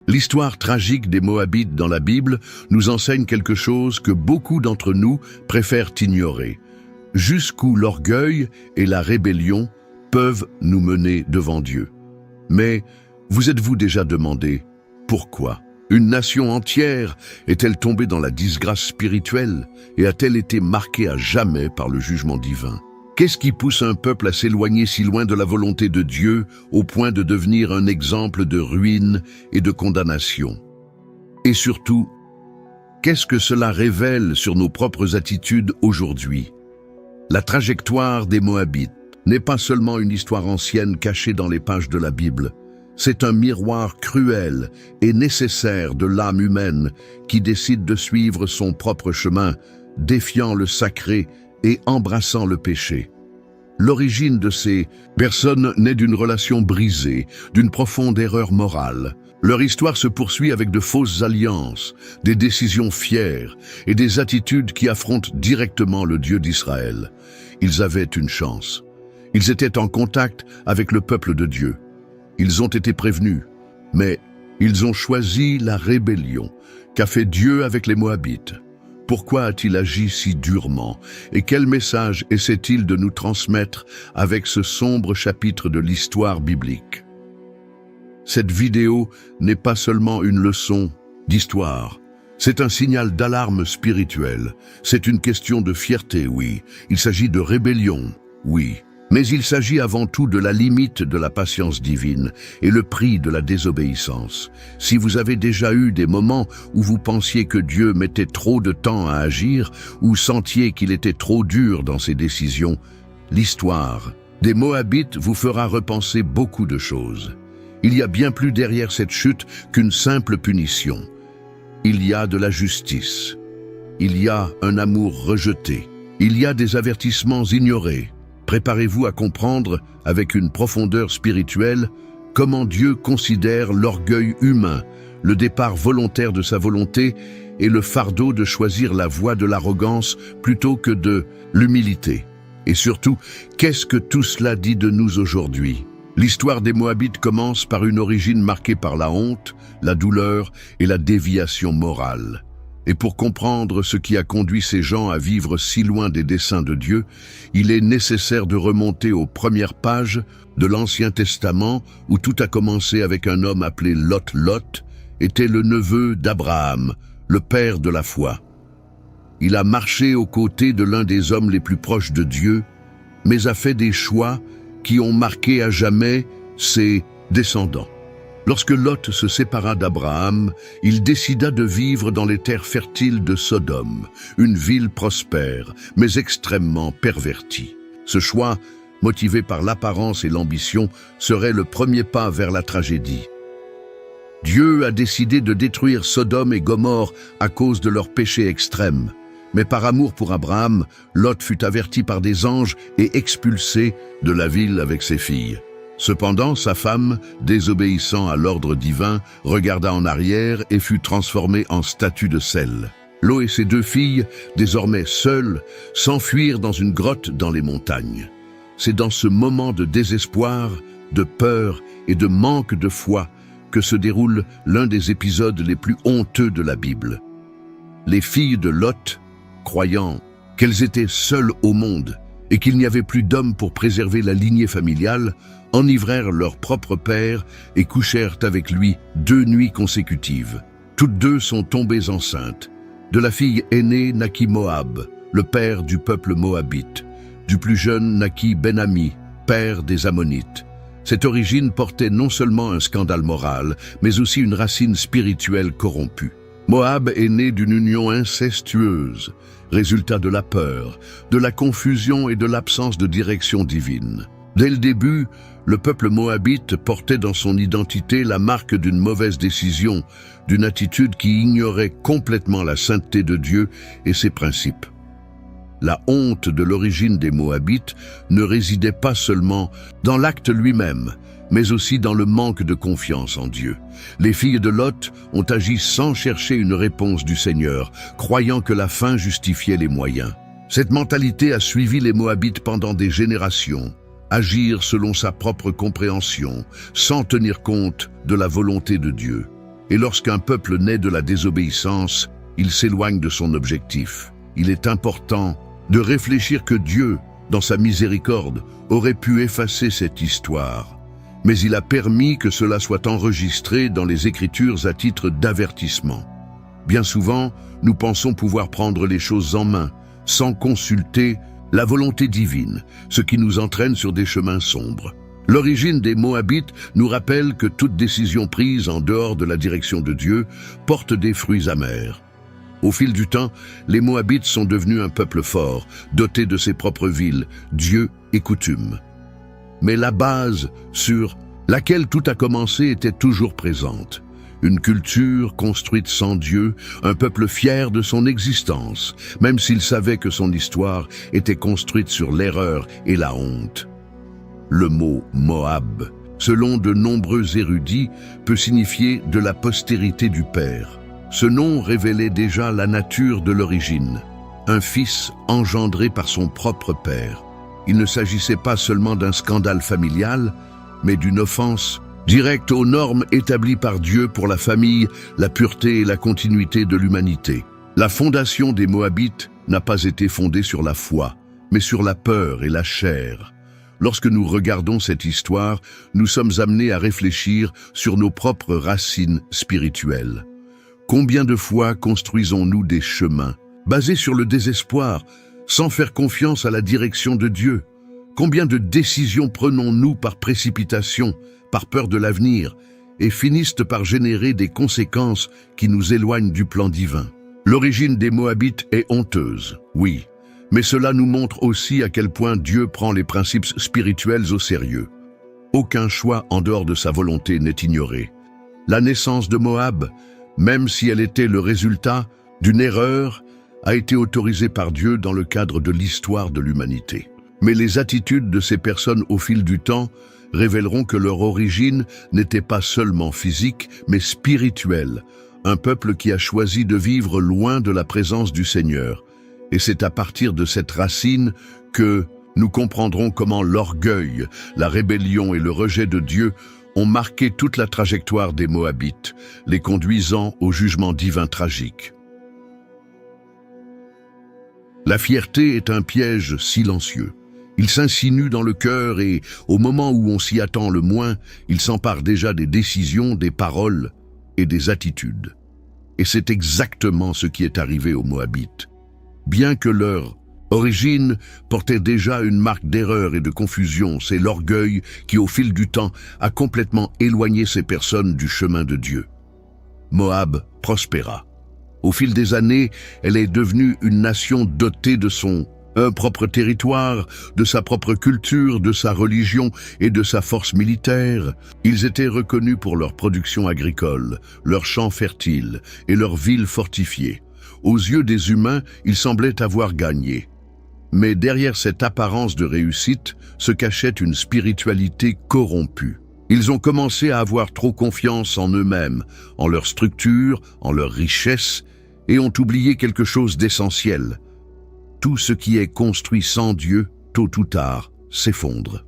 L'histoire tragique des Moabites dans la Bible nous enseigne quelque chose que beaucoup d'entre nous préfèrent ignorer. Jusqu'où l'orgueil et la rébellion peuvent nous mener devant Dieu. Mais vous êtes-vous déjà demandé pourquoi? Une nation entière est-elle tombée dans la disgrâce spirituelle et a-t-elle été marquée à jamais par le jugement divin? Qu'est-ce qui pousse un peuple à s'éloigner si loin de la volonté de Dieu au point de devenir un exemple de ruine et de condamnation? Et surtout, qu'est-ce que cela révèle sur nos propres attitudes aujourd'hui? La trajectoire des Moabites n'est pas seulement une histoire ancienne cachée dans les pages de la Bible. C'est un miroir cruel et nécessaire de l'âme humaine qui décide de suivre son propre chemin, défiant le sacré et embrassant le péché. L'origine de ces personnes naît d'une relation brisée, d'une profonde erreur morale. Leur histoire se poursuit avec de fausses alliances, des décisions fières et des attitudes qui affrontent directement le Dieu d'Israël. Ils avaient une chance. Ils étaient en contact avec le peuple de Dieu. Ils ont été prévenus, mais ils ont choisi la rébellion qu'a fait Dieu avec les Moabites. Pourquoi a-t-il agi si durement? Et quel message essaie-t-il de nous transmettre avec ce sombre chapitre de l'histoire biblique? Cette vidéo n'est pas seulement une leçon d'histoire. C'est un signal d'alarme spirituelle. C'est une question de fierté, oui. Il s'agit de rébellion, oui. Mais il s'agit avant tout de la limite de la patience divine et le prix de la désobéissance. Si vous avez déjà eu des moments où vous pensiez que Dieu mettait trop de temps à agir ou sentiez qu'il était trop dur dans ses décisions, l'histoire des Moabites vous fera repenser beaucoup de choses. Il y a bien plus derrière cette chute qu'une simple punition. Il y a de la justice. Il y a un amour rejeté. Il y a des avertissements ignorés. Préparez-vous à comprendre, avec une profondeur spirituelle, comment Dieu considère l'orgueil humain, le départ volontaire de sa volonté et le fardeau de choisir la voie de l'arrogance plutôt que de l'humilité. Et surtout, qu'est-ce que tout cela dit de nous aujourd'hui? L'histoire des Moabites commence par une origine marquée par la honte, la douleur et la déviation morale. Et pour comprendre ce qui a conduit ces gens à vivre si loin des desseins de Dieu, il est nécessaire de remonter aux premières pages de l'Ancien Testament où tout a commencé avec un homme appelé Lot. Lot était le neveu d'Abraham, le père de la foi. Il a marché aux côtés de l'un des hommes les plus proches de Dieu, mais a fait des choix qui ont marqué à jamais ses descendants. Lorsque Lot se sépara d'Abraham, il décida de vivre dans les terres fertiles de Sodome, une ville prospère, mais extrêmement pervertie. Ce choix, motivé par l'apparence et l'ambition, serait le premier pas vers la tragédie. Dieu a décidé de détruire Sodome et Gomorrhe à cause de leur péché extrême. Mais par amour pour Abraham, Lot fut averti par des anges et expulsé de la ville avec ses filles. Cependant, sa femme, désobéissant à l'ordre divin, regarda en arrière et fut transformée en statue de sel. Lot et ses deux filles, désormais seules, s'enfuirent dans une grotte dans les montagnes. C'est dans ce moment de désespoir, de peur et de manque de foi que se déroule l'un des épisodes les plus honteux de la Bible. Les filles de Lot, croyant qu'elles étaient seules au monde et qu'il n'y avait plus d'hommes pour préserver la lignée familiale, enivrèrent leur propre père et couchèrent avec lui 2 nuits consécutives. Toutes deux sont tombées enceintes. De la fille aînée naquit Moab, le père du peuple moabite. Du plus jeune naquit Ben-Ami, père des Ammonites. Cette origine portait non seulement un scandale moral, mais aussi une racine spirituelle corrompue. Moab est né d'une union incestueuse, résultat de la peur, de la confusion et de l'absence de direction divine. Dès le début, le peuple moabite portait dans son identité la marque d'une mauvaise décision, d'une attitude qui ignorait complètement la sainteté de Dieu et ses principes. La honte de l'origine des Moabites ne résidait pas seulement dans l'acte lui-même, mais aussi dans le manque de confiance en Dieu. Les filles de Lot ont agi sans chercher une réponse du Seigneur, croyant que la fin justifiait les moyens. Cette mentalité a suivi les Moabites pendant des générations. Agir selon sa propre compréhension, sans tenir compte de la volonté de Dieu. Et lorsqu'un peuple naît de la désobéissance, il s'éloigne de son objectif. Il est important de réfléchir que Dieu, dans sa miséricorde, aurait pu effacer cette histoire. Mais il a permis que cela soit enregistré dans les Écritures à titre d'avertissement. Bien souvent, nous pensons pouvoir prendre les choses en main, sans consulter la volonté divine, ce qui nous entraîne sur des chemins sombres. L'origine des Moabites nous rappelle que toute décision prise en dehors de la direction de Dieu porte des fruits amers. Au fil du temps, les Moabites sont devenus un peuple fort, doté de ses propres villes, dieux et coutumes. Mais la base sur laquelle tout a commencé était toujours présente. Une culture construite sans Dieu, un peuple fier de son existence, même s'il savait que son histoire était construite sur l'erreur et la honte. Le mot Moab, selon de nombreux érudits, peut signifier de la postérité du père. Ce nom révélait déjà la nature de l'origine, un fils engendré par son propre père. Il ne s'agissait pas seulement d'un scandale familial, mais d'une offense directe aux normes établies par Dieu pour la famille, la pureté et la continuité de l'humanité. La fondation des Moabites n'a pas été fondée sur la foi, mais sur la peur et la chair. Lorsque nous regardons cette histoire, nous sommes amenés à réfléchir sur nos propres racines spirituelles. Combien de fois construisons-nous des chemins basés sur le désespoir, sans faire confiance à la direction de Dieu? Combien de décisions prenons-nous par précipitation, par peur de l'avenir, et finissent par générer des conséquences qui nous éloignent du plan divin? L'origine des Moabites est honteuse, oui, mais cela nous montre aussi à quel point Dieu prend les principes spirituels au sérieux. Aucun choix en dehors de sa volonté n'est ignoré. La naissance de Moab, même si elle était le résultat d'une erreur, a été autorisée par Dieu dans le cadre de l'histoire de l'humanité. Mais les attitudes de ces personnes au fil du temps révéleront que leur origine n'était pas seulement physique, mais spirituelle, un peuple qui a choisi de vivre loin de la présence du Seigneur. Et c'est à partir de cette racine que nous comprendrons comment l'orgueil, la rébellion et le rejet de Dieu ont marqué toute la trajectoire des Moabites, les conduisant au jugement divin tragique. La fierté est un piège silencieux. Il s'insinue dans le cœur et, au moment où on s'y attend le moins, il s'empare déjà des décisions, des paroles et des attitudes. Et c'est exactement ce qui est arrivé aux Moabites. Bien que leur origine portait déjà une marque d'erreur et de confusion, c'est l'orgueil qui, au fil du temps, a complètement éloigné ces personnes du chemin de Dieu. Moab prospéra. Au fil des années, elle est devenue une nation dotée de son propre territoire, de sa propre culture, de sa religion et de sa force militaire. Ils étaient reconnus pour leur production agricole, leurs champs fertiles et leurs villes fortifiées. Aux yeux des humains, ils semblaient avoir gagné. Mais derrière cette apparence de réussite se cachait une spiritualité corrompue. Ils ont commencé à avoir trop confiance en eux-mêmes, en leur structure, en leur richesse, et ont oublié quelque chose d'essentiel. Tout ce qui est construit sans Dieu, tôt ou tard, s'effondre.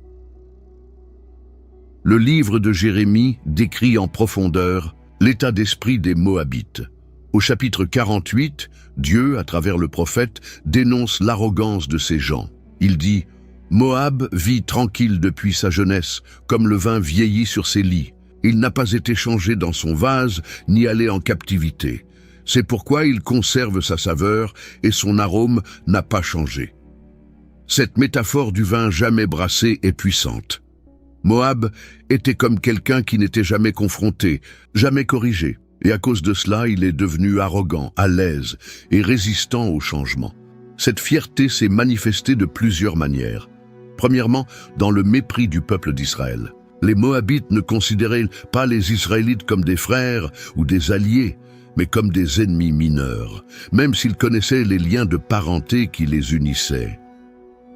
Le livre de Jérémie décrit en profondeur l'état d'esprit des Moabites. Au chapitre 48, Dieu, à travers le prophète, dénonce l'arrogance de ces gens. Il dit « Moab vit tranquille depuis sa jeunesse, comme le vin vieilli sur ses lits. Il n'a pas été changé dans son vase, ni allé en captivité. C'est pourquoi il conserve sa saveur et son arôme n'a pas changé. » Cette métaphore du vin jamais brassé est puissante. Moab était comme quelqu'un qui n'était jamais confronté, jamais corrigé. Et à cause de cela, il est devenu arrogant, à l'aise et résistant au changement. Cette fierté s'est manifestée de plusieurs manières. Premièrement, dans le mépris du peuple d'Israël. Les Moabites ne considéraient pas les Israélites comme des frères ou des alliés, mais comme des ennemis mineurs, même s'ils connaissaient les liens de parenté qui les unissaient.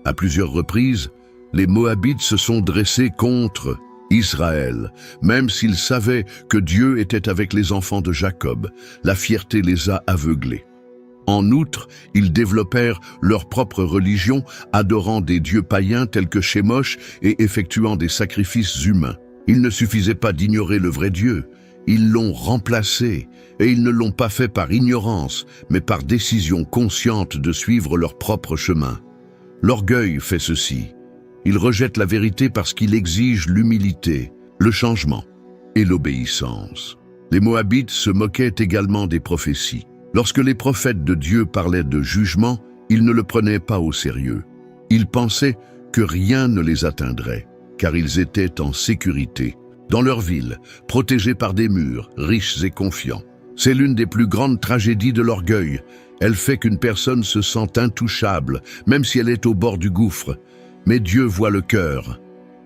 À plusieurs reprises, les Moabites se sont dressés contre Israël, même s'ils savaient que Dieu était avec les enfants de Jacob. La fierté les a aveuglés. En outre, ils développèrent leur propre religion, adorant des dieux païens tels que Chemosh et effectuant des sacrifices humains. Il ne suffisait pas d'ignorer le vrai Dieu, Ils l'ont remplacé, et ils ne l'ont pas fait par ignorance, mais par décision consciente de suivre leur propre chemin. L'orgueil fait ceci. Il rejette la vérité parce qu'il exige l'humilité, le changement et l'obéissance. Les Moabites se moquaient également des prophéties. Lorsque les prophètes de Dieu parlaient de jugement, ils ne le prenaient pas au sérieux. Ils pensaient que rien ne les atteindrait, car ils étaient en sécurité, dans leur ville, protégés par des murs, riches et confiants. C'est l'une des plus grandes tragédies de l'orgueil. Elle fait qu'une personne se sent intouchable, même si elle est au bord du gouffre. Mais Dieu voit le cœur.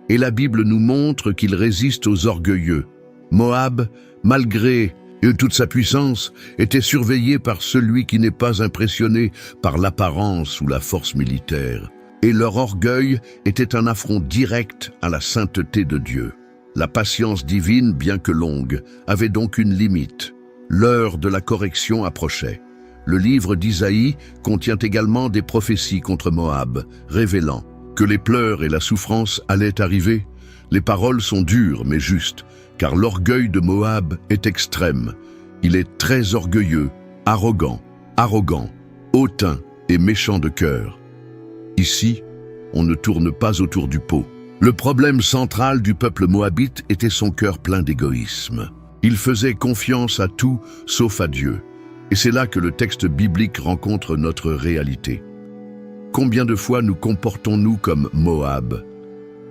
Et la Bible nous montre qu'il résiste aux orgueilleux. Moab, malgré toute sa puissance, était surveillé par celui qui n'est pas impressionné par l'apparence ou la force militaire. Et leur orgueil était un affront direct à la sainteté de Dieu. La patience divine, bien que longue, avait donc une limite. L'heure de la correction approchait. Le livre d'Isaïe contient également des prophéties contre Moab, révélant que les pleurs et la souffrance allaient arriver. Les paroles sont dures mais justes, car l'orgueil de Moab est extrême. Il est très orgueilleux, arrogant, hautain et méchant de cœur. Ici, on ne tourne pas autour du pot. Le problème central du peuple moabite était son cœur plein d'égoïsme. Il faisait confiance à tout sauf à Dieu. Et c'est là que le texte biblique rencontre notre réalité. Combien de fois nous comportons-nous comme Moab?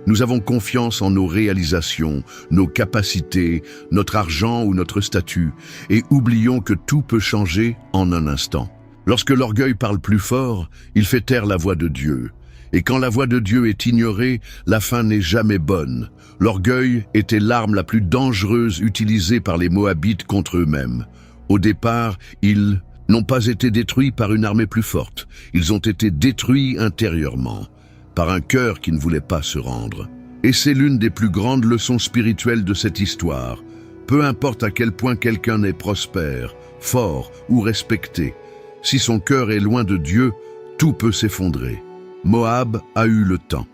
Nous avons confiance en nos réalisations, nos capacités, notre argent ou notre statut, et oublions que tout peut changer en un instant. Lorsque l'orgueil parle plus fort, il fait taire la voix de Dieu. Et quand la voix de Dieu est ignorée, la fin n'est jamais bonne. L'orgueil était l'arme la plus dangereuse utilisée par les Moabites contre eux-mêmes. Au départ, ils n'ont pas été détruits par une armée plus forte. Ils ont été détruits intérieurement, par un cœur qui ne voulait pas se rendre. Et c'est l'une des plus grandes leçons spirituelles de cette histoire. Peu importe à quel point quelqu'un est prospère, fort ou respecté, si son cœur est loin de Dieu, tout peut s'effondrer. Moab a eu le temps.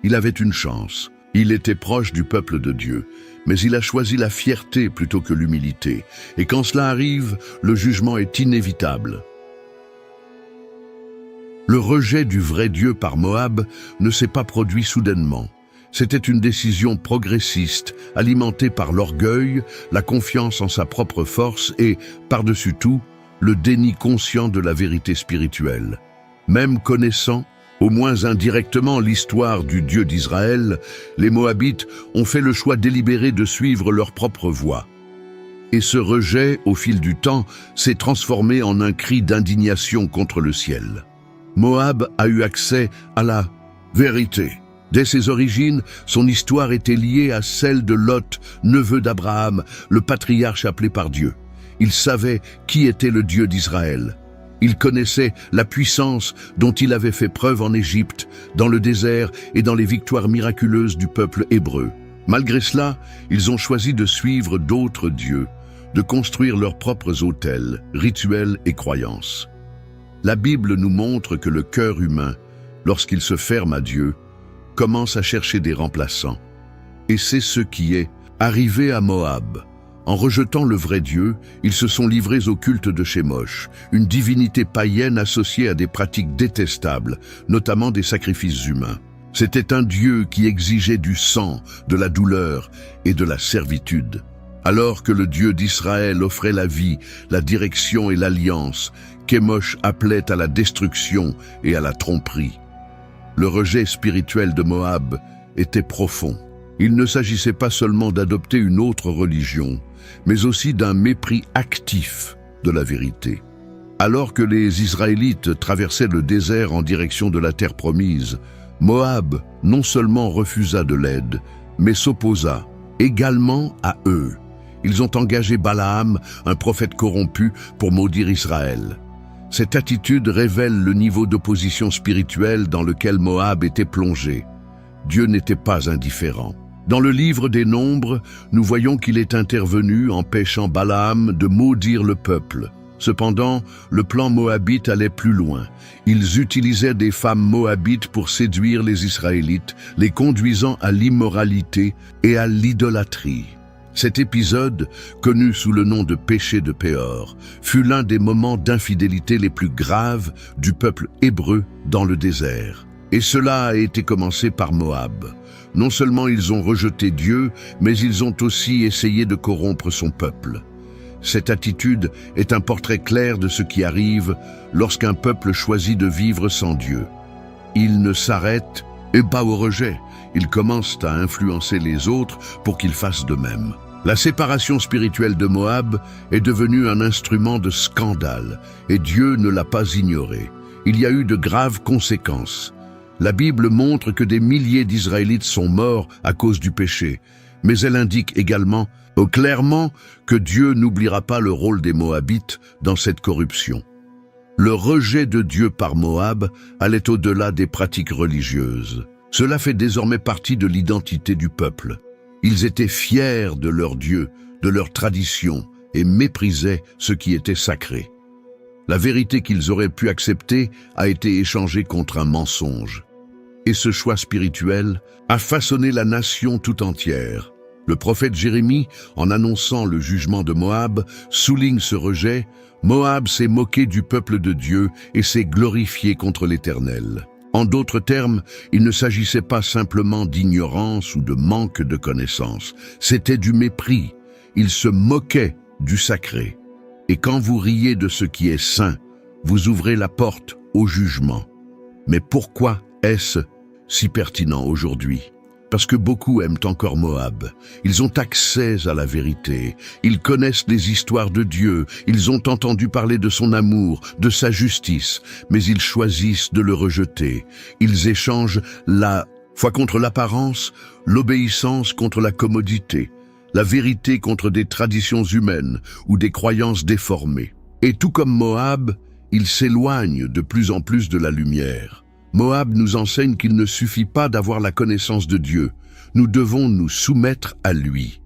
Il avait une chance. Il était proche du peuple de Dieu, mais il a choisi la fierté plutôt que l'humilité. Et quand cela arrive, le jugement est inévitable. Le rejet du vrai Dieu par Moab ne s'est pas produit soudainement. C'était une décision progressiste, alimentée par l'orgueil, la confiance en sa propre force et, par-dessus tout, le déni conscient de la vérité spirituelle. Même connaissant, au moins indirectement, l'histoire du Dieu d'Israël, les Moabites ont fait le choix délibéré de suivre leur propre voie. Et ce rejet, au fil du temps, s'est transformé en un cri d'indignation contre le ciel. Moab a eu accès à la vérité. Dès ses origines, son histoire était liée à celle de Lot, neveu d'Abraham, le patriarche appelé par Dieu. Il savait qui était le Dieu d'Israël. Il connaissait la puissance dont il avait fait preuve en Égypte, dans le désert et dans les victoires miraculeuses du peuple hébreu. Malgré cela, ils ont choisi de suivre d'autres dieux, de construire leurs propres autels, rituels et croyances. La Bible nous montre que le cœur humain, lorsqu'il se ferme à Dieu, commence à chercher des remplaçants. Et c'est ce qui est arrivé à Moab. En rejetant le vrai Dieu, ils se sont livrés au culte de Chemosh, une divinité païenne associée à des pratiques détestables, notamment des sacrifices humains. C'était un Dieu qui exigeait du sang, de la douleur et de la servitude. Alors que le Dieu d'Israël offrait la vie, la direction et l'alliance, Chemosh appelait à la destruction et à la tromperie. Le rejet spirituel de Moab était profond. Il ne s'agissait pas seulement d'adopter une autre religion, mais aussi d'un mépris actif de la vérité. Alors que les Israélites traversaient le désert en direction de la terre promise, Moab non seulement refusa de l'aide, mais s'opposa également à eux. Ils ont engagé Balaam, un prophète corrompu, pour maudire Israël. Cette attitude révèle le niveau d'opposition spirituelle dans lequel Moab était plongé. Dieu n'était pas indifférent. Dans le livre des Nombres, nous voyons qu'il est intervenu empêchant Balaam de maudire le peuple. Cependant, le plan moabite allait plus loin. Ils utilisaient des femmes moabites pour séduire les Israélites, les conduisant à l'immoralité et à l'idolâtrie. Cet épisode, connu sous le nom de péché de Péor, fut l'un des moments d'infidélité les plus graves du peuple hébreu dans le désert. Et cela a été commencé par Moab. Non seulement ils ont rejeté Dieu, mais ils ont aussi essayé de corrompre son peuple. Cette attitude est un portrait clair de ce qui arrive lorsqu'un peuple choisit de vivre sans Dieu. Il ne s'arrête et pas au rejet. Ils commencent à influencer les autres pour qu'ils fassent de même. La séparation spirituelle de Moab est devenue un instrument de scandale et Dieu ne l'a pas ignoré. Il y a eu de graves conséquences. La Bible montre que des milliers d'Israélites sont morts à cause du péché, mais elle indique également clairement que Dieu n'oubliera pas le rôle des Moabites dans cette corruption. Le rejet de Dieu par Moab allait au-delà des pratiques religieuses. Cela fait désormais partie de l'identité du peuple. Ils étaient fiers de leur Dieu, de leur tradition, et méprisaient ce qui était sacré. La vérité qu'ils auraient pu accepter a été échangée contre un mensonge. Et ce choix spirituel a façonné la nation tout entière. Le prophète Jérémie, en annonçant le jugement de Moab, souligne ce rejet. Moab s'est moqué du peuple de Dieu et s'est glorifié contre l'Éternel. En d'autres termes, il ne s'agissait pas simplement d'ignorance ou de manque de connaissance, c'était du mépris. Il se moquait du sacré. Et quand vous riez de ce qui est saint, vous ouvrez la porte au jugement. Mais pourquoi est-ce si pertinent aujourd'hui ? Parce que beaucoup aiment encore Moab. Ils ont accès à la vérité. Ils connaissent les histoires de Dieu. Ils ont entendu parler de son amour, de sa justice. Mais ils choisissent de le rejeter. Ils échangent la foi contre l'apparence, l'obéissance contre la commodité, la vérité contre des traditions humaines ou des croyances déformées. Et tout comme Moab, ils s'éloignent de plus en plus de la lumière. Moab nous enseigne qu'il ne suffit pas d'avoir la connaissance de Dieu, nous devons nous soumettre à lui.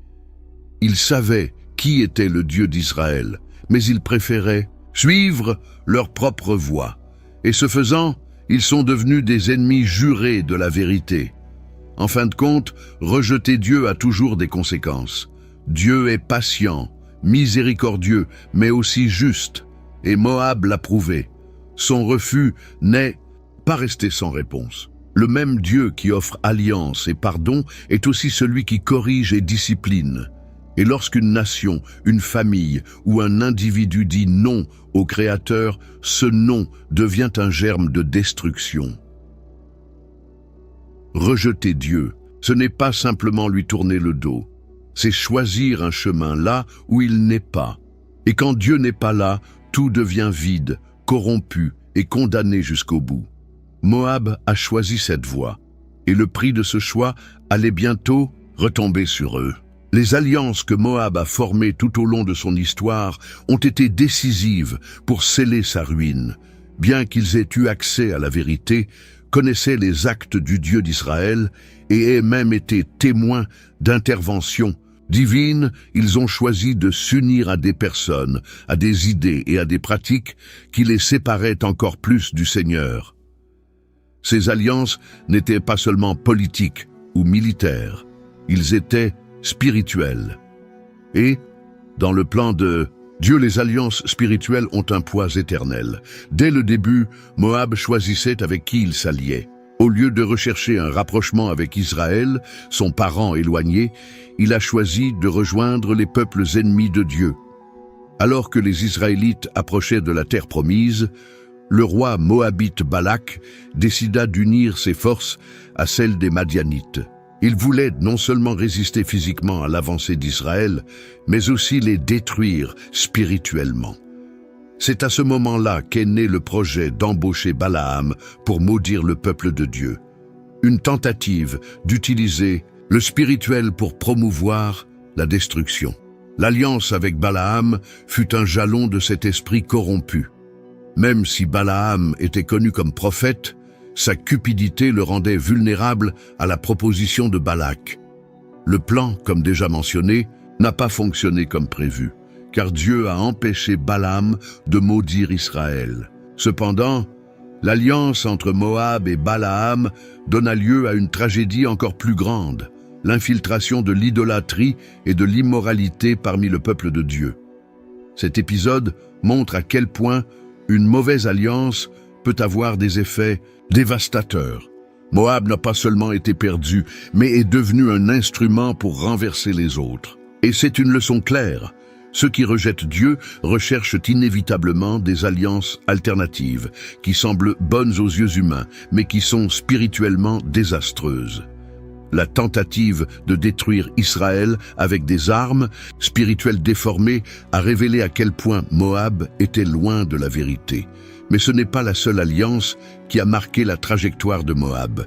Ils savaient qui était le Dieu d'Israël, mais ils préféraient suivre leur propre voie. Et ce faisant, ils sont devenus des ennemis jurés de la vérité. En fin de compte, rejeter Dieu a toujours des conséquences. Dieu est patient, miséricordieux, mais aussi juste, et Moab l'a prouvé. Son refus n'est pas rester sans réponse. Le même Dieu qui offre alliance et pardon est aussi celui qui corrige et discipline. Et lorsqu'une nation, une famille ou un individu dit non au Créateur, ce non devient un germe de destruction. Rejeter Dieu, ce n'est pas simplement lui tourner le dos, c'est choisir un chemin là où il n'est pas. Et quand Dieu n'est pas là, tout devient vide, corrompu et condamné jusqu'au bout. Moab a choisi cette voie, et le prix de ce choix allait bientôt retomber sur eux. Les alliances que Moab a formées tout au long de son histoire ont été décisives pour sceller sa ruine. Bien qu'ils aient eu accès à la vérité, connaissaient les actes du Dieu d'Israël et aient même été témoins d'interventions divines, ils ont choisi de s'unir à des personnes, à des idées et à des pratiques qui les séparaient encore plus du Seigneur. Ces alliances n'étaient pas seulement politiques ou militaires, ils étaient spirituels. Et, dans le plan de Dieu, les alliances spirituelles ont un poids éternel. Dès le début, Moab choisissait avec qui il s'alliait. Au lieu de rechercher un rapprochement avec Israël, son parent éloigné, il a choisi de rejoindre les peuples ennemis de Dieu. Alors que les Israélites approchaient de la terre promise, le roi moabite Balak décida d'unir ses forces à celles des Madianites. Il voulait non seulement résister physiquement à l'avancée d'Israël, mais aussi les détruire spirituellement. C'est à ce moment-là qu'est né le projet d'embaucher Balaam pour maudire le peuple de Dieu. Une tentative d'utiliser le spirituel pour promouvoir la destruction. L'alliance avec Balaam fut un jalon de cet esprit corrompu. Même si Balaam était connu comme prophète, sa cupidité le rendait vulnérable à la proposition de Balak. Le plan, comme déjà mentionné, n'a pas fonctionné comme prévu, car Dieu a empêché Balaam de maudire Israël. Cependant, l'alliance entre Moab et Balaam donna lieu à une tragédie encore plus grande. l'infiltration de l'idolâtrie et de l'immoralité parmi le peuple de Dieu. Cet épisode montre à quel point une mauvaise alliance peut avoir des effets dévastateurs. Moab n'a pas seulement été perdu, mais est devenu un instrument pour renverser les autres. Et c'est une leçon claire. Ceux qui rejettent Dieu recherchent inévitablement des alliances alternatives, qui semblent bonnes aux yeux humains, mais qui sont spirituellement désastreuses. La tentative de détruire Israël avec des armes spirituelles déformées a révélé à quel point Moab était loin de la vérité. Mais ce n'est pas la seule alliance qui a marqué la trajectoire de Moab.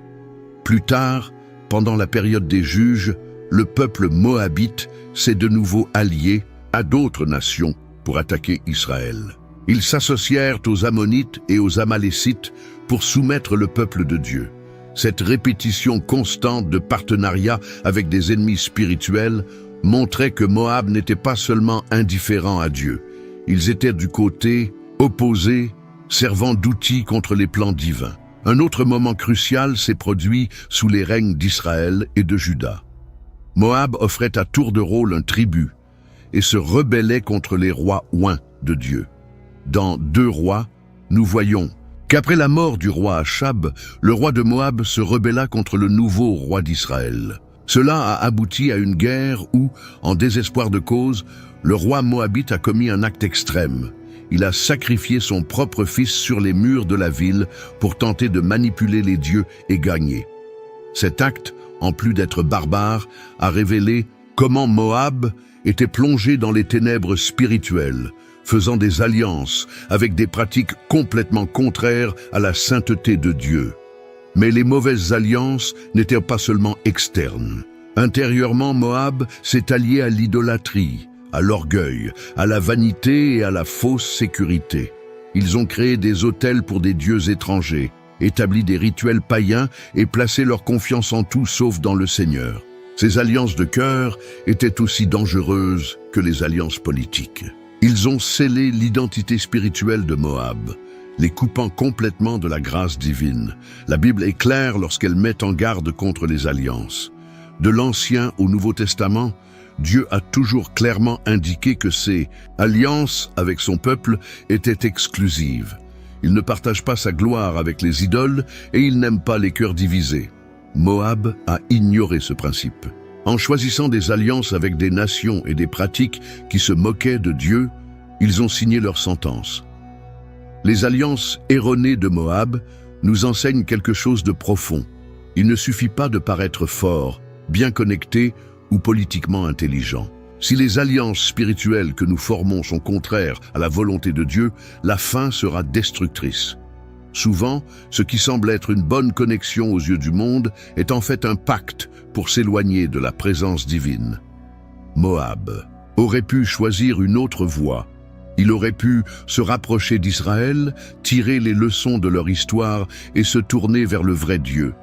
Plus tard, pendant la période des juges, le peuple moabite s'est de nouveau allié à d'autres nations pour attaquer Israël. Ils s'associèrent aux Ammonites et aux Amalécites pour soumettre le peuple de Dieu. Cette répétition constante de partenariats avec des ennemis spirituels montrait que Moab n'était pas seulement indifférent à Dieu. Ils étaient du côté opposé, servant d'outil contre les plans divins. Un autre moment crucial s'est produit sous les règnes d'Israël et de Juda. Moab offrait à tour de rôle un tribut et se rebellait contre les rois oints de Dieu. Dans 2 Rois, nous voyons qu'après la mort du roi Achab, le roi de Moab se rebella contre le nouveau roi d'Israël. Cela a abouti à une guerre où, en désespoir de cause, le roi moabite a commis un acte extrême. Il a sacrifié son propre fils sur les murs de la ville pour tenter de manipuler les dieux et gagner. Cet acte, en plus d'être barbare, a révélé comment Moab était plongé dans les ténèbres spirituelles, faisant des alliances avec des pratiques complètement contraires à la sainteté de Dieu. Mais les mauvaises alliances n'étaient pas seulement externes. Intérieurement, Moab s'est allié à l'idolâtrie, à l'orgueil, à la vanité et à la fausse sécurité. Ils ont créé des autels pour des dieux étrangers, établi des rituels païens et placé leur confiance en tout sauf dans le Seigneur. Ces alliances de cœur étaient aussi dangereuses que les alliances politiques. Ils ont scellé l'identité spirituelle de Moab, les coupant complètement de la grâce divine. La Bible est claire lorsqu'elle met en garde contre les alliances. De l'Ancien au Nouveau Testament, Dieu a toujours clairement indiqué que ses alliances avec son peuple étaient exclusives. Il ne partage pas sa gloire avec les idoles et il n'aime pas les cœurs divisés. Moab a ignoré ce principe. En choisissant des alliances avec des nations et des pratiques qui se moquaient de Dieu, ils ont signé leur sentence. Les alliances erronées de Moab nous enseignent quelque chose de profond. Il ne suffit pas de paraître fort, bien connecté ou politiquement intelligent. Si les alliances spirituelles que nous formons sont contraires à la volonté de Dieu, la fin sera destructrice. Souvent, ce qui semble être une bonne connexion aux yeux du monde est en fait un pacte pour s'éloigner de la présence divine. Moab aurait pu choisir une autre voie. Il aurait pu se rapprocher d'Israël, tirer les leçons de leur histoire et se tourner vers le vrai Dieu.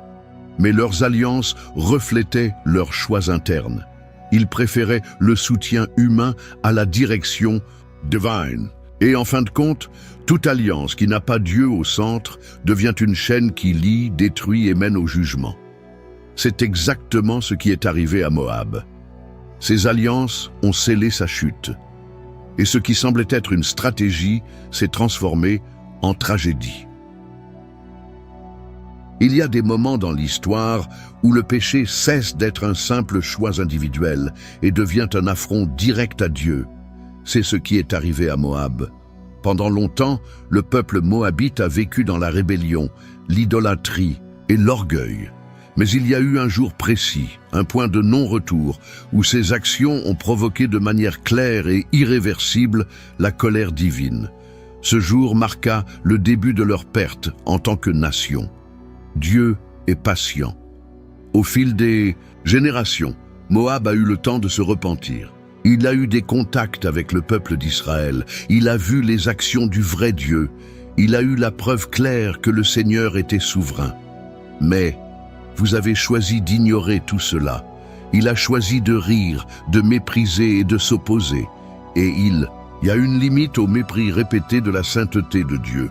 Mais leurs alliances reflétaient leurs choix internes. Ils préféraient le soutien humain à la direction divine. Et en fin de compte, toute alliance qui n'a pas Dieu au centre devient une chaîne qui lie, détruit et mène au jugement. C'est exactement ce qui est arrivé à Moab. Ces alliances ont scellé sa chute. Et ce qui semblait être une stratégie s'est transformé en tragédie. Il y a des moments dans l'histoire où le péché cesse d'être un simple choix individuel et devient un affront direct à Dieu. C'est ce qui est arrivé à Moab. Pendant longtemps, le peuple moabite a vécu dans la rébellion, l'idolâtrie et l'orgueil. Mais il y a eu un jour précis, un point de non-retour, où ces actions ont provoqué de manière claire et irréversible la colère divine. Ce jour marqua le début de leur perte en tant que nation. Dieu est patient. Au fil des générations, Moab a eu le temps de se repentir. Il a eu des contacts avec le peuple d'Israël. Il a vu les actions du vrai Dieu. Il a eu la preuve claire que le Seigneur était souverain. Mais vous avez choisi d'ignorer tout cela. Il a choisi de rire, de mépriser et de s'opposer. Et il y a une limite au mépris répété de la sainteté de Dieu.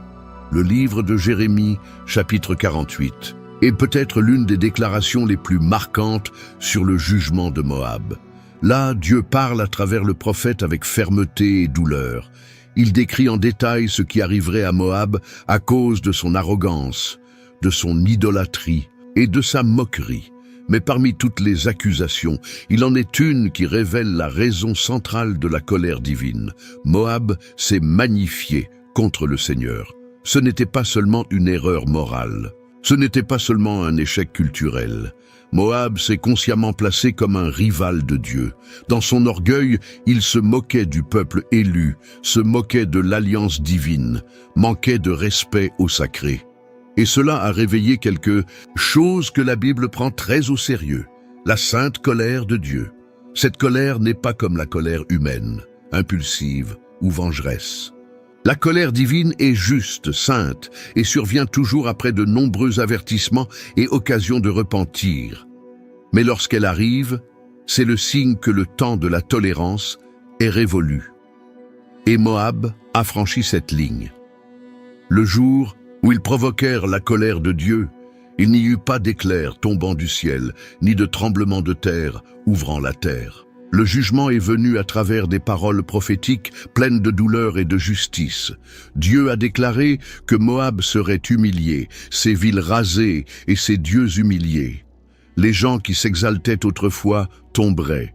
Le livre de Jérémie, chapitre 48. est peut-être l'une des déclarations les plus marquantes sur le jugement de Moab. Là, Dieu parle à travers le prophète avec fermeté et douleur. Il décrit en détail ce qui arriverait à Moab à cause de son arrogance, de son idolâtrie et de sa moquerie. Mais parmi toutes les accusations, il en est une qui révèle la raison centrale de la colère divine. Moab s'est magnifié contre le Seigneur. Ce n'était pas seulement une erreur morale. Ce n'était pas seulement un échec culturel. Moab s'est consciemment placé comme un rival de Dieu. Dans son orgueil, il se moquait du peuple élu, se moquait de l'alliance divine, manquait de respect au sacré. Et cela a réveillé quelque chose que la Bible prend très au sérieux, la sainte colère de Dieu. Cette colère n'est pas comme la colère humaine, impulsive ou vengeresse. La colère divine est juste, sainte, et survient toujours après de nombreux avertissements et occasions de repentir. Mais lorsqu'elle arrive, c'est le signe que le temps de la tolérance est révolu. Et Moab a franchi cette ligne. Le jour où ils provoquèrent la colère de Dieu, il n'y eut pas d'éclair tombant du ciel, ni de tremblement de terre ouvrant la terre. Le jugement est venu à travers des paroles prophétiques pleines de douleur et de justice. Dieu a déclaré que Moab serait humilié, ses villes rasées et ses dieux humiliés. Les gens qui s'exaltaient autrefois tomberaient,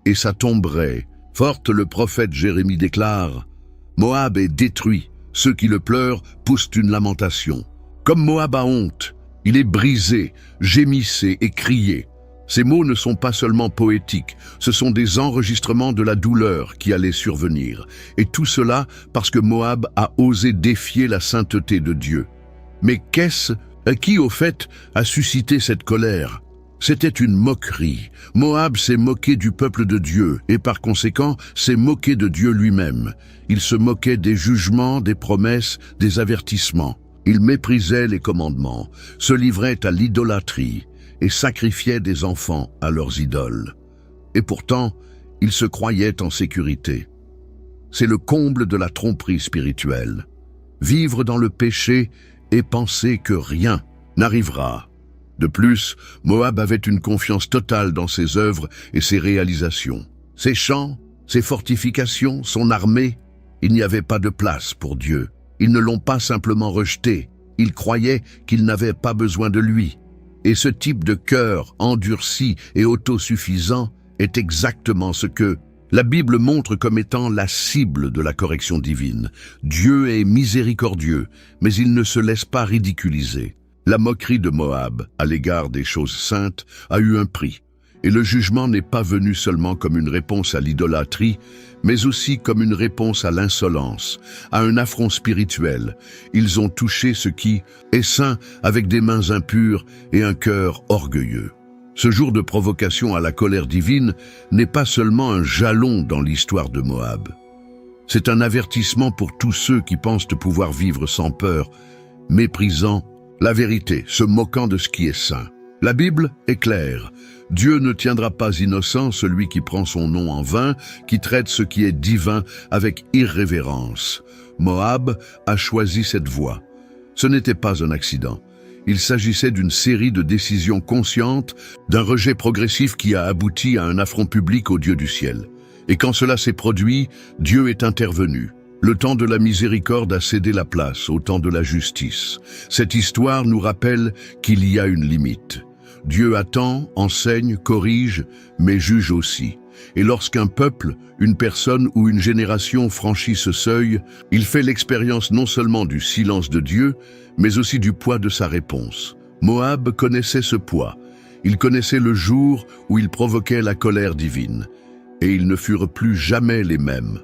et ça tomberait. Forte, le prophète Jérémie déclare « Moab est détruit, ceux qui le pleurent poussent une lamentation. Comme Moab a honte, il est brisé, gémissez et criez. » Ces mots ne sont pas seulement poétiques, ce sont des enregistrements de la douleur qui allait survenir. Et tout cela parce que Moab a osé défier la sainteté de Dieu. Mais qui au fait a suscité cette colère? C'était une moquerie. Moab s'est moqué du peuple de Dieu et par conséquent s'est moqué de Dieu lui-même. Il se moquait des jugements, des promesses, des avertissements. Il méprisait les commandements, se livrait à l'idolâtrie et sacrifiaient des enfants à leurs idoles. Et pourtant, ils se croyaient en sécurité. C'est le comble de la tromperie spirituelle. Vivre dans le péché et penser que rien n'arrivera. De plus, Moab avait une confiance totale dans ses œuvres et ses réalisations. Ses champs, ses fortifications, son armée, il n'y avait pas de place pour Dieu. Ils ne l'ont pas simplement rejeté, ils croyaient qu'il n'avait pas besoin de lui. Et ce type de cœur endurci et autosuffisant est exactement ce que la Bible montre comme étant la cible de la correction divine. Dieu est miséricordieux, mais il ne se laisse pas ridiculiser. La moquerie de Moab à l'égard des choses saintes a eu un prix. Et le jugement n'est pas venu seulement comme une réponse à l'idolâtrie, mais aussi comme une réponse à l'insolence, à un affront spirituel. Ils ont touché ce qui est saint avec des mains impures et un cœur orgueilleux. Ce jour de provocation à la colère divine n'est pas seulement un jalon dans l'histoire de Moab. C'est un avertissement pour tous ceux qui pensent de pouvoir vivre sans peur, méprisant la vérité, se moquant de ce qui est saint. La Bible est claire. Dieu ne tiendra pas innocent celui qui prend son nom en vain, qui traite ce qui est divin avec irrévérence. Moab a choisi cette voie. Ce n'était pas un accident. Il s'agissait d'une série de décisions conscientes, d'un rejet progressif qui a abouti à un affront public au Dieu du ciel. Et quand cela s'est produit, Dieu est intervenu. Le temps de la miséricorde a cédé la place au temps de la justice. Cette histoire nous rappelle qu'il y a une limite. Dieu attend, enseigne, corrige, mais juge aussi. Et lorsqu'un peuple, une personne ou une génération franchit ce seuil, il fait l'expérience non seulement du silence de Dieu, mais aussi du poids de sa réponse. Moab connaissait ce poids. Il connaissait le jour où il provoquait la colère divine. Et ils ne furent plus jamais les mêmes.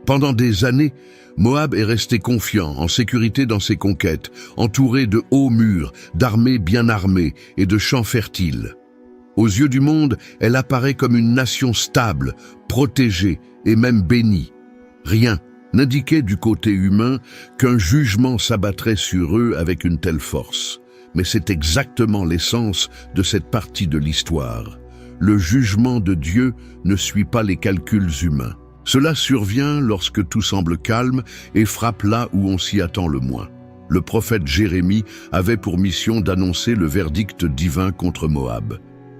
Pendant des années, Moab est resté confiant, en sécurité dans ses conquêtes, entouré de hauts murs, d'armées bien armées et de champs fertiles. Aux yeux du monde, elle apparaît comme une nation stable, protégée et même bénie. Rien n'indiquait du côté humain qu'un jugement s'abattrait sur eux avec une telle force. Mais c'est exactement l'essence de cette partie de l'histoire. Le jugement de Dieu ne suit pas les calculs humains. Cela survient lorsque tout semble calme et frappe là où on s'y attend le moins. le prophète Jérémie avait pour mission d'annoncer le verdict divin contre Moab.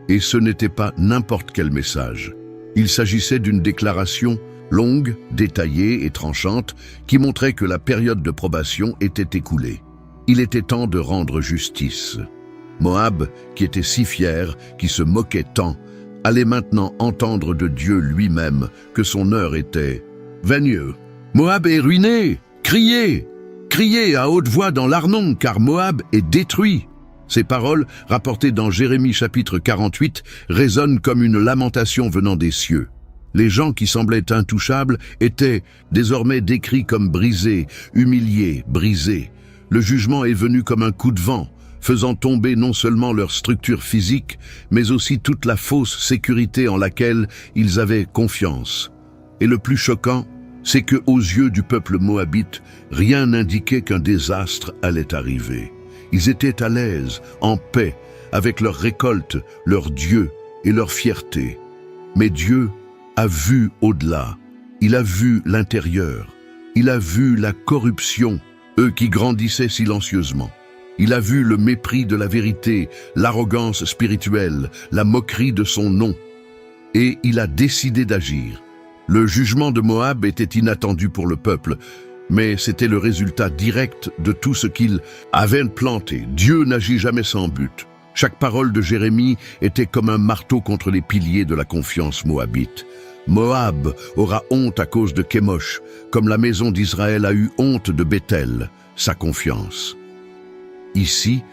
Et ce n'était pas n'importe quel message. Il s'agissait d'une déclaration longue, détaillée et tranchante qui montrait que la période de probation était écoulée. Il était temps de rendre justice. Moab, qui était si fier, qui se moquait tant, allait maintenant entendre de Dieu lui-même que son heure était venue. Moab est ruiné! Criez! Criez à haute voix dans l'Arnon, car Moab est détruit! Ces paroles, rapportées dans Jérémie chapitre 48, résonnent comme une lamentation venant des cieux. Les gens qui semblaient intouchables étaient désormais décrits comme brisés, humiliés, brisés. Le jugement est venu comme un coup de vent, faisant tomber non seulement leur structure physique, mais aussi toute la fausse sécurité en laquelle ils avaient confiance. Et le plus choquant, c'est que, aux yeux du peuple moabite, rien n'indiquait qu'un désastre allait arriver. Ils étaient à l'aise, en paix, avec leur récolte, leur Dieu et leur fierté. Mais Dieu a vu au-delà, il a vu l'intérieur, il a vu la corruption, eux qui grandissaient silencieusement. Il a vu le mépris de la vérité, l'arrogance spirituelle, la moquerie de son nom. Et il a décidé d'agir. Le jugement de Moab était inattendu pour le peuple, mais c'était le résultat direct de tout ce qu'il avait planté. Dieu n'agit jamais sans but. Chaque parole de Jérémie était comme un marteau contre les piliers de la confiance moabite. Moab aura honte à cause de Kémosh, comme la maison d'Israël a eu honte de Béthel, sa confiance. Ici,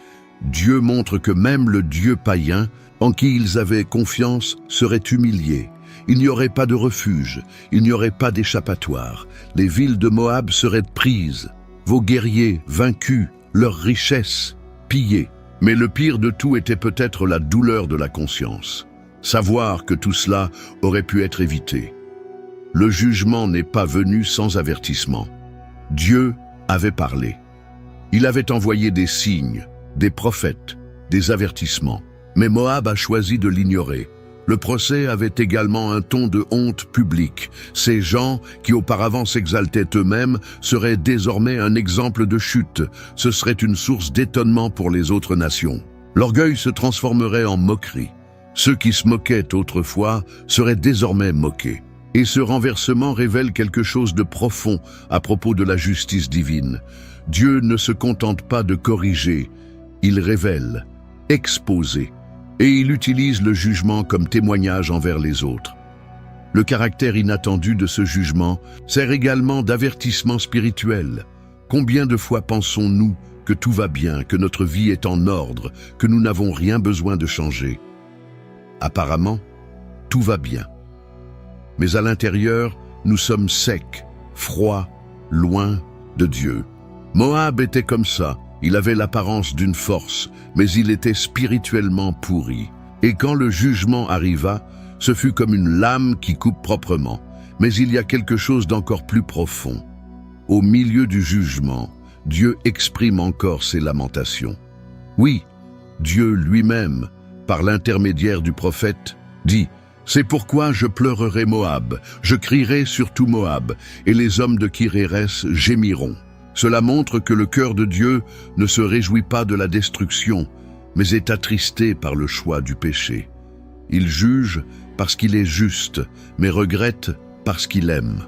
Dieu montre que même le Dieu païen, en qui ils avaient confiance, serait humilié. Il n'y aurait pas de refuge, il n'y aurait pas d'échappatoire. Les villes de Moab seraient prises, vos guerriers vaincus, leurs richesses pillées. Mais le pire de tout était peut-être la douleur de la conscience. Savoir que tout cela aurait pu être évité. Le jugement n'est pas venu sans avertissement. Dieu avait parlé. Il avait envoyé des signes, des prophètes, des avertissements. Mais Moab a choisi de l'ignorer. Le procès avait également un ton de honte publique. Ces gens, qui auparavant s'exaltaient eux-mêmes, seraient désormais un exemple de chute. Ce serait une source d'étonnement pour les autres nations. L'orgueil se transformerait en moquerie. Ceux qui se moquaient autrefois seraient désormais moqués. Et ce renversement révèle quelque chose de profond à propos de la justice divine. Dieu ne se contente pas de corriger, il révèle, expose, et il utilise le jugement comme témoignage envers les autres. Le caractère inattendu de ce jugement sert également d'avertissement spirituel. Combien de fois pensons-nous que tout va bien, que notre vie est en ordre, que nous n'avons rien besoin de changer? Apparemment, tout va bien. Mais à l'intérieur, nous sommes secs, froids, loin de Dieu. Moab était comme ça. Il avait l'apparence d'une force, mais il était spirituellement pourri. Et quand le jugement arriva, ce fut comme une lame qui coupe proprement. Mais il y a quelque chose d'encore plus profond. Au milieu du jugement, Dieu exprime encore ses lamentations. Oui, Dieu lui-même, par l'intermédiaire du prophète, dit « C'est pourquoi je pleurerai Moab, je crierai sur tout Moab, et les hommes de Kir-Hérès gémiront. » Cela montre que le cœur de Dieu ne se réjouit pas de la destruction, mais est attristé par le choix du péché. Il juge parce qu'il est juste, mais regrette parce qu'il aime.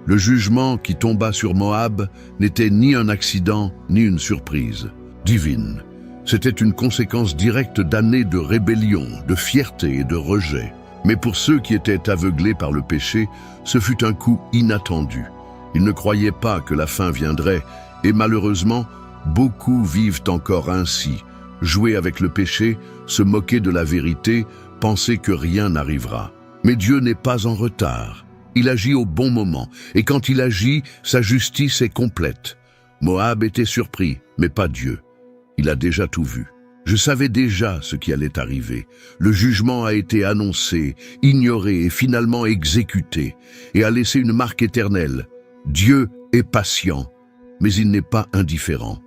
Le jugement qui tomba sur Moab n'était ni un accident, ni une surprise divine. C'était une conséquence directe d'années de rébellion, de fierté et de rejet. Mais pour ceux qui étaient aveuglés par le péché, ce fut un coup inattendu. Ils ne croyaient pas que la fin viendrait, et malheureusement, beaucoup vivent encore ainsi, jouer avec le péché, se moquer de la vérité, penser que rien n'arrivera. Mais Dieu n'est pas en retard. Il agit au bon moment, et quand il agit, sa justice est complète. Moab était surpris, mais pas Dieu. Il a déjà tout vu. Je savais déjà ce qui allait arriver. Le jugement a été annoncé, ignoré et finalement exécuté, et a laissé une marque éternelle. Dieu est patient, mais il n'est pas indifférent.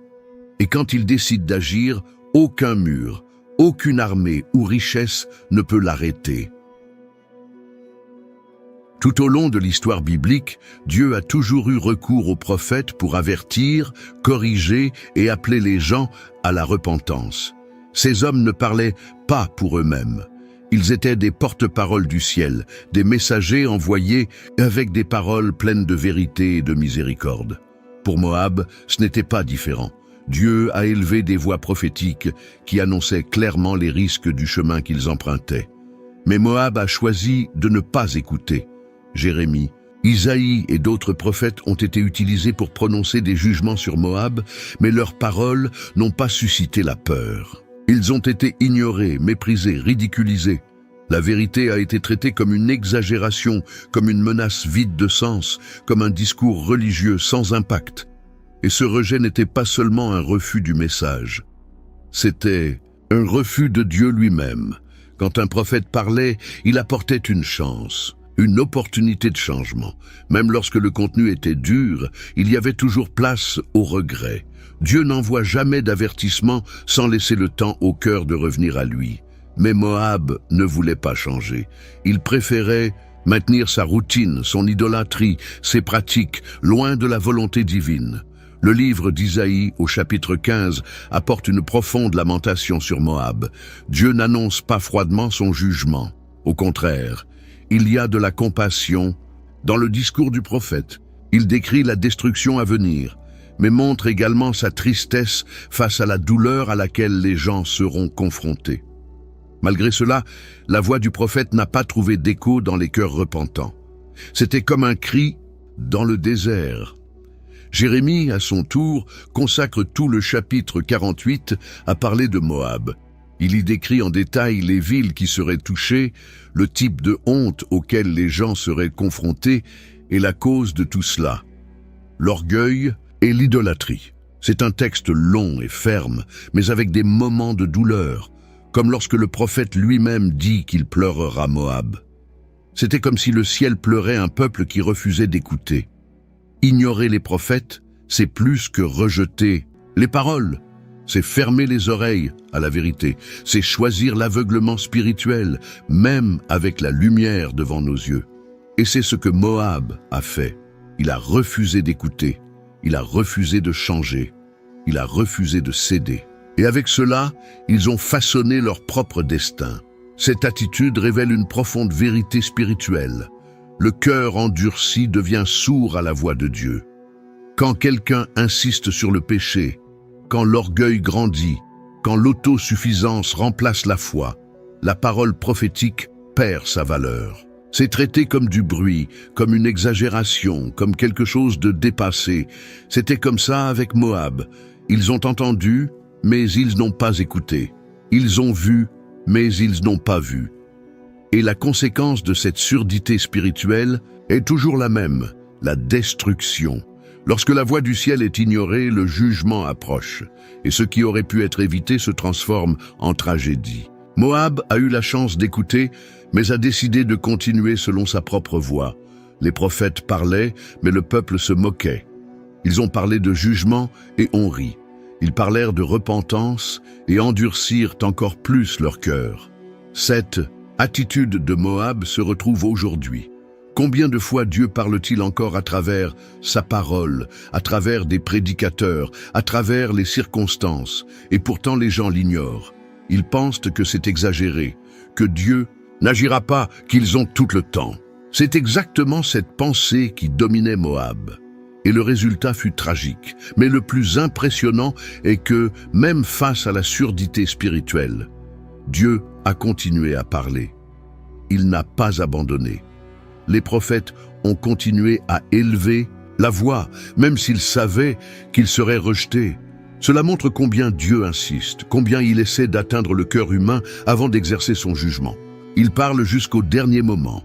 Et quand il décide d'agir, aucun mur, aucune armée ou richesse ne peut l'arrêter. Tout au long de l'histoire biblique, Dieu a toujours eu recours aux prophètes pour avertir, corriger et appeler les gens à la repentance. Ces hommes ne parlaient pas pour eux-mêmes. Ils étaient des porte-paroles du ciel, des messagers envoyés avec des paroles pleines de vérité et de miséricorde. Pour Moab, ce n'était pas différent. Dieu a élevé des voix prophétiques qui annonçaient clairement les risques du chemin qu'ils empruntaient. Mais Moab a choisi de ne pas écouter. Jérémie, Isaïe et d'autres prophètes ont été utilisés pour prononcer des jugements sur Moab, mais leurs paroles n'ont pas suscité la peur. Ils ont été ignorés, méprisés, ridiculisés. La vérité a été traitée comme une exagération, comme une menace vide de sens, comme un discours religieux sans impact. Et ce rejet n'était pas seulement un refus du message. C'était un refus de Dieu lui-même. Quand un prophète parlait, il apportait une chance, une opportunité de changement. Même lorsque le contenu était dur, il y avait toujours place au regret. Dieu n'envoie jamais d'avertissement sans laisser le temps au cœur de revenir à lui. Mais Moab ne voulait pas changer. Il préférait maintenir sa routine, son idolâtrie, ses pratiques, loin de la volonté divine. Le livre d'Isaïe, au chapitre 15, apporte une profonde lamentation sur Moab. Dieu n'annonce pas froidement son jugement. Au contraire, il y a de la compassion dans le discours du prophète. Il décrit la destruction à venir, mais montre également sa tristesse face à la douleur à laquelle les gens seront confrontés. Malgré cela, la voix du prophète n'a pas trouvé d'écho dans les cœurs repentants. C'était comme un cri dans le désert. Jérémie, à son tour, consacre tout le chapitre 48 à parler de Moab. Il y décrit en détail les villes qui seraient touchées, le type de honte auquel les gens seraient confrontés et la cause de tout cela. L'orgueil et l'idolâtrie. C'est un texte long et ferme, mais avec des moments de douleur, comme lorsque le prophète lui-même dit qu'il pleurera Moab. C'était comme si le ciel pleurait un peuple qui refusait d'écouter. Ignorer les prophètes, c'est plus que rejeter les paroles. C'est fermer les oreilles à la vérité. C'est choisir l'aveuglement spirituel, même avec la lumière devant nos yeux. Et c'est ce que Moab a fait. Il a refusé d'écouter. Il a refusé de changer. Il a refusé de céder. Et avec cela, ils ont façonné leur propre destin. Cette attitude révèle une profonde vérité spirituelle. Le cœur endurci devient sourd à la voix de Dieu. Quand quelqu'un insiste sur le péché, quand l'orgueil grandit, quand l'autosuffisance remplace la foi, la parole prophétique perd sa valeur. C'est traité comme du bruit, comme une exagération, comme quelque chose de dépassé. C'était comme ça avec Moab. Ils ont entendu, mais ils n'ont pas écouté. Ils ont vu, mais ils n'ont pas vu. Et la conséquence de cette surdité spirituelle est toujours la même, la destruction. Lorsque la voix du ciel est ignorée, le jugement approche, et ce qui aurait pu être évité se transforme en tragédie. Moab a eu la chance d'écouter, mais a décidé de continuer selon sa propre voie. Les prophètes parlaient, mais le peuple se moquait. Ils ont parlé de jugement et on rit. Ils parlèrent de repentance et endurcirent encore plus leur cœur. Cette attitude de Moab se retrouve aujourd'hui. Combien de fois Dieu parle-t-il encore à travers sa parole, à travers des prédicateurs, à travers les circonstances, et pourtant les gens l'ignorent. Ils pensent que c'est exagéré, que Dieu n'agira pas, qu'ils ont tout le temps. C'est exactement cette pensée qui dominait Moab. Et le résultat fut tragique. Mais le plus impressionnant est que, même face à la surdité spirituelle, Dieu a continué à parler. Il n'a pas abandonné. Les prophètes ont continué à élever la voix, même s'ils savaient qu'ils seraient rejetés. Cela montre combien Dieu insiste, combien il essaie d'atteindre le cœur humain avant d'exercer son jugement. Il parle jusqu'au dernier moment.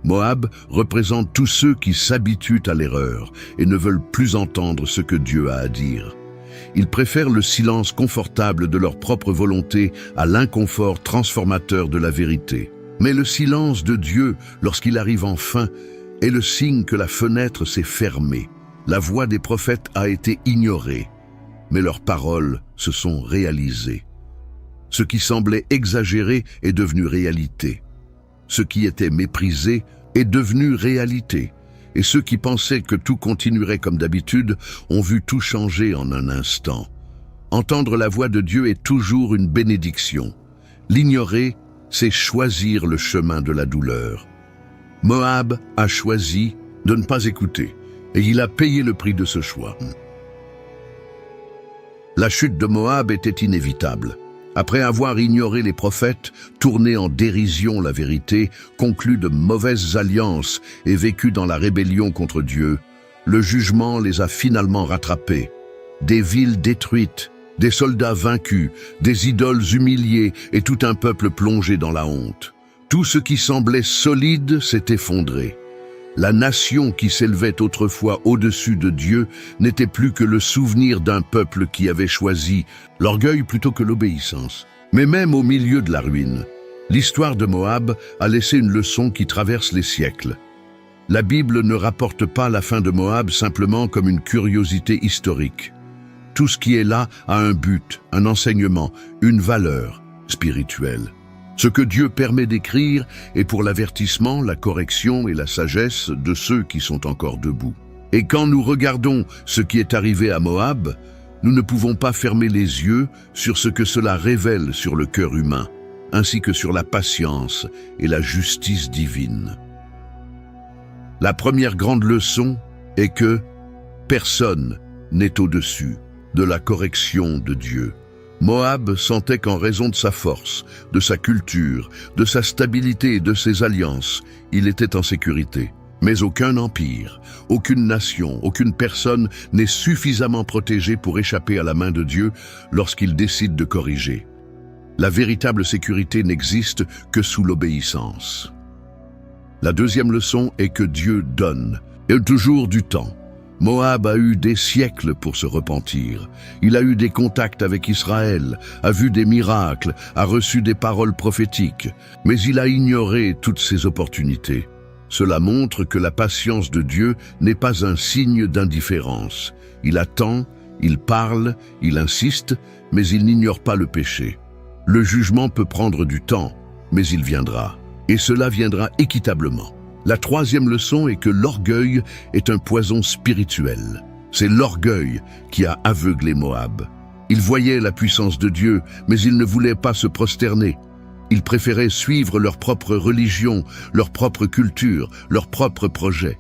Moab représente tous ceux qui s'habituent à l'erreur et ne veulent plus entendre ce que Dieu a à dire. Ils préfèrent le silence confortable de leur propre volonté à l'inconfort transformateur de la vérité. Mais le silence de Dieu, lorsqu'il arrive enfin, est le signe que la fenêtre s'est fermée. La voix des prophètes a été ignorée, mais leurs paroles se sont réalisées. Ce qui semblait exagéré est devenu réalité. Ce qui était méprisé est devenue réalité. Et ceux qui pensaient que tout continuerait comme d'habitude ont vu tout changer en un instant. Entendre la voix de Dieu est toujours une bénédiction. L'ignorer, c'est choisir le chemin de la douleur. Moab a choisi de ne pas écouter, et il a payé le prix de ce choix. La chute de Moab était inévitable. Après avoir ignoré les prophètes, tourné en dérision la vérité, conclu de mauvaises alliances et vécu dans la rébellion contre Dieu, le jugement les a finalement rattrapés. Des villes détruites, des soldats vaincus, des idoles humiliées et tout un peuple plongé dans la honte. Tout ce qui semblait solide s'est effondré. La nation qui s'élevait autrefois au-dessus de Dieu n'était plus que le souvenir d'un peuple qui avait choisi l'orgueil plutôt que l'obéissance. Mais même au milieu de la ruine, l'histoire de Moab a laissé une leçon qui traverse les siècles. La Bible ne rapporte pas la fin de Moab simplement comme une curiosité historique. Tout ce qui est là a un but, un enseignement, une valeur spirituelle. Ce que Dieu permet d'écrire est pour l'avertissement, la correction et la sagesse de ceux qui sont encore debout. Et quand nous regardons ce qui est arrivé à Moab, nous ne pouvons pas fermer les yeux sur ce que cela révèle sur le cœur humain, ainsi que sur la patience et la justice divine. La première grande leçon est que personne n'est au-dessus de la correction de Dieu. Moab sentait qu'en raison de sa force, de sa culture, de sa stabilité et de ses alliances, il était en sécurité. Mais aucun empire, aucune nation, aucune personne n'est suffisamment protégée pour échapper à la main de Dieu lorsqu'il décide de corriger. La véritable sécurité n'existe que sous l'obéissance. La deuxième leçon est que Dieu donne, et toujours du temps. Moab a eu des siècles pour se repentir. Il a eu des contacts avec Israël, a vu des miracles, a reçu des paroles prophétiques, mais il a ignoré toutes ces opportunités. Cela montre que la patience de Dieu n'est pas un signe d'indifférence. Il attend, il parle, il insiste, mais il n'ignore pas le péché. Le jugement peut prendre du temps, mais il viendra. Et cela viendra équitablement. La troisième leçon est que l'orgueil est un poison spirituel. C'est l'orgueil qui a aveuglé Moab. Il voyait la puissance de Dieu, mais il ne voulait pas se prosterner. Ils préféraient suivre leur propre religion, leur propre culture, leur propre projet.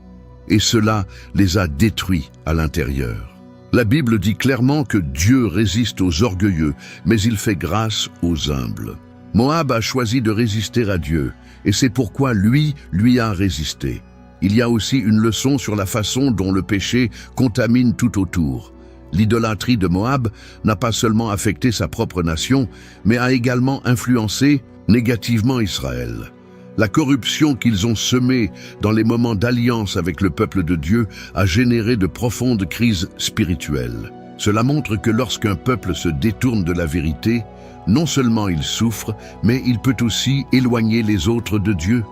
Et cela les a détruits à l'intérieur. La Bible dit clairement que Dieu résiste aux orgueilleux, mais il fait grâce aux humbles. Moab a choisi de résister à Dieu, et c'est pourquoi lui a résisté. Il y a aussi une leçon sur la façon dont le péché contamine tout autour. L'idolâtrie de Moab n'a pas seulement affecté sa propre nation, mais a également influencé négativement Israël. La corruption qu'ils ont semée dans les moments d'alliance avec le peuple de Dieu a généré de profondes crises spirituelles. Cela montre que lorsqu'un peuple se détourne de la vérité, non seulement il souffre, mais il peut aussi éloigner les autres de Dieu.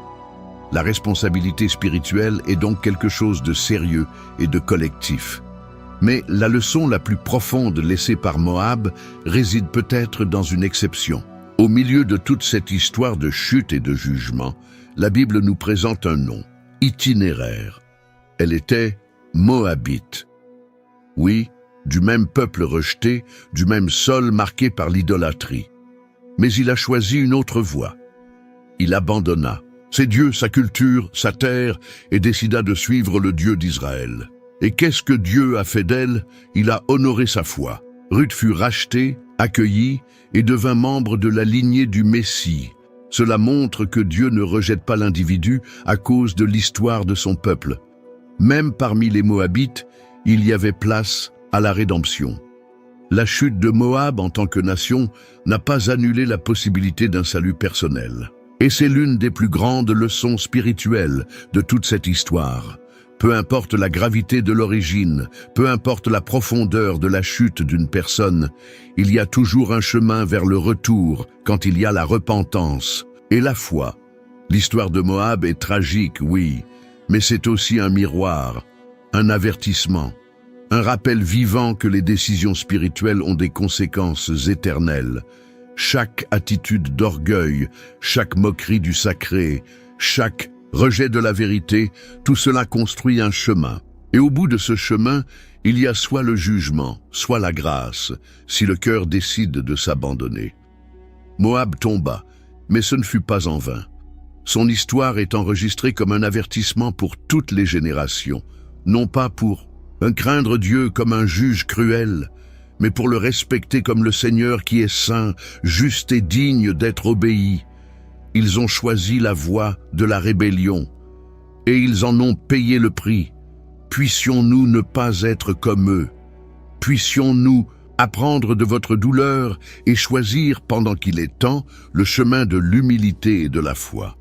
La responsabilité spirituelle est donc quelque chose de sérieux et de collectif. Mais la leçon la plus profonde laissée par Moab réside peut-être dans une exception. Au milieu de toute cette histoire de chute et de jugement, la Bible nous présente un nom, itinéraire. Elle était Moabite. Oui, du même peuple rejeté, du même sol marqué par l'idolâtrie. Mais il a choisi une autre voie. Il abandonna ses dieux, sa culture, sa terre, et décida de suivre le Dieu d'Israël. Et qu'est-ce que Dieu a fait d'elle? Il a honoré sa foi. Ruth fut rachetée, accueillie, et devint membre de la lignée du Messie. Cela montre que Dieu ne rejette pas l'individu à cause de l'histoire de son peuple. Même parmi les Moabites, il y avait place à la rédemption. La chute de Moab en tant que nation n'a pas annulé la possibilité d'un salut personnel. Et c'est l'une des plus grandes leçons spirituelles de toute cette histoire. Peu importe la gravité de l'origine, peu importe la profondeur de la chute d'une personne, il y a toujours un chemin vers le retour quand il y a la repentance et la foi. L'histoire de Moab est tragique, oui, mais c'est aussi un miroir, un avertissement. Un rappel vivant que les décisions spirituelles ont des conséquences éternelles. Chaque attitude d'orgueil, chaque moquerie du sacré, chaque rejet de la vérité, tout cela construit un chemin. Et au bout de ce chemin, il y a soit le jugement, soit la grâce, si le cœur décide de s'abandonner. Moab tomba, mais ce ne fut pas en vain. Son histoire est enregistrée comme un avertissement pour toutes les générations, non pas pour craindre Dieu comme un juge cruel, mais pour le respecter comme le Seigneur qui est saint, juste et digne d'être obéi. Ils ont choisi la voie de la rébellion, et ils en ont payé le prix. Puissions-nous ne pas être comme eux? Puissions-nous apprendre de votre douleur et choisir, pendant qu'il est temps, le chemin de l'humilité et de la foi.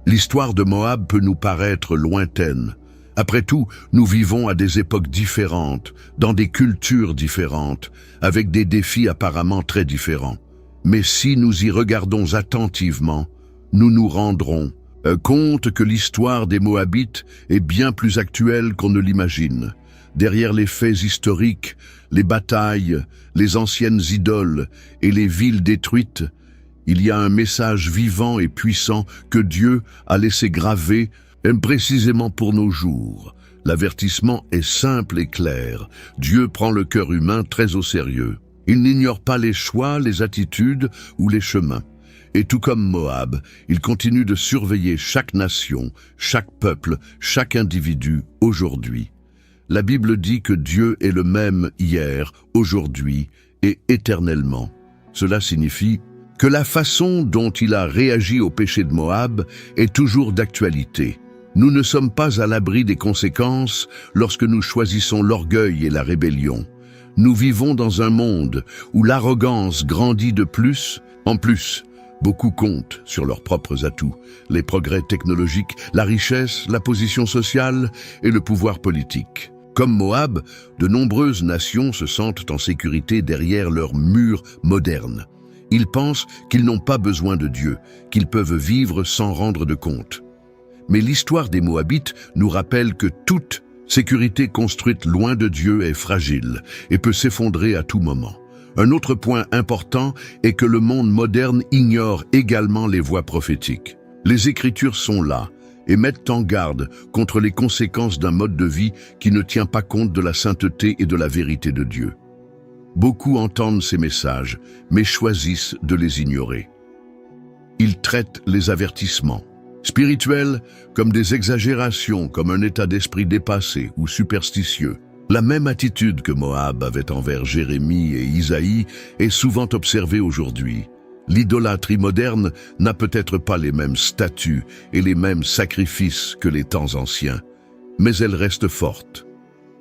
L'histoire de Moab peut nous paraître lointaine. Après tout, nous vivons à des époques différentes, dans des cultures différentes, avec des défis apparemment très différents. Mais si nous y regardons attentivement, nous nous rendrons compte que l'histoire des Moabites est bien plus actuelle qu'on ne l'imagine. Derrière les faits historiques, les batailles, les anciennes idoles et les villes détruites, il y a un message vivant et puissant que Dieu a laissé graver précisément pour nos jours. L'avertissement est simple et clair. Dieu prend le cœur humain très au sérieux. Il n'ignore pas les choix, les attitudes ou les chemins. Et tout comme Moab, il continue de surveiller chaque nation, chaque peuple, chaque individu aujourd'hui. La Bible dit que Dieu est le même hier, aujourd'hui et éternellement. Cela signifie que la façon dont il a réagi au péché de Moab est toujours d'actualité. Nous ne sommes pas à l'abri des conséquences lorsque nous choisissons l'orgueil et la rébellion. Nous vivons dans un monde où l'arrogance grandit de plus en plus. Beaucoup comptent sur leurs propres atouts, les progrès technologiques, la richesse, la position sociale et le pouvoir politique. Comme Moab, de nombreuses nations se sentent en sécurité derrière leurs murs modernes. Ils pensent qu'ils n'ont pas besoin de Dieu, qu'ils peuvent vivre sans rendre de compte. Mais l'histoire des Moabites nous rappelle que toute sécurité construite loin de Dieu est fragile et peut s'effondrer à tout moment. Un autre point important est que le monde moderne ignore également les voies prophétiques. Les Écritures sont là et mettent en garde contre les conséquences d'un mode de vie qui ne tient pas compte de la sainteté et de la vérité de Dieu. Beaucoup entendent ces messages, mais choisissent de les ignorer. Ils traitent les avertissements spirituels comme des exagérations, comme un état d'esprit dépassé ou superstitieux. La même attitude que Moab avait envers Jérémie et Isaïe est souvent observée aujourd'hui. L'idolâtrie moderne n'a peut-être pas les mêmes statuts et les mêmes sacrifices que les temps anciens, mais elle reste forte.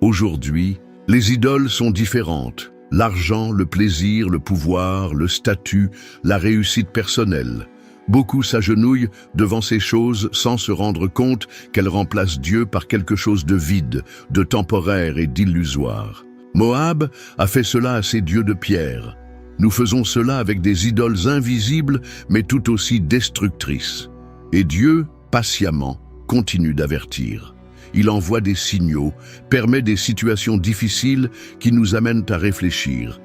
Aujourd'hui, les idoles sont différentes. L'argent, le plaisir, le pouvoir, le statut, la réussite personnelle. Beaucoup s'agenouillent devant ces choses sans se rendre compte qu'elles remplacent Dieu par quelque chose de vide, de temporaire et d'illusoire. Moab a fait cela à ses dieux de pierre. Nous faisons cela avec des idoles invisibles mais tout aussi destructrices. Et Dieu, patiemment, continue d'avertir. Il envoie des signaux, permet des situations difficiles qui nous amènent à réfléchir.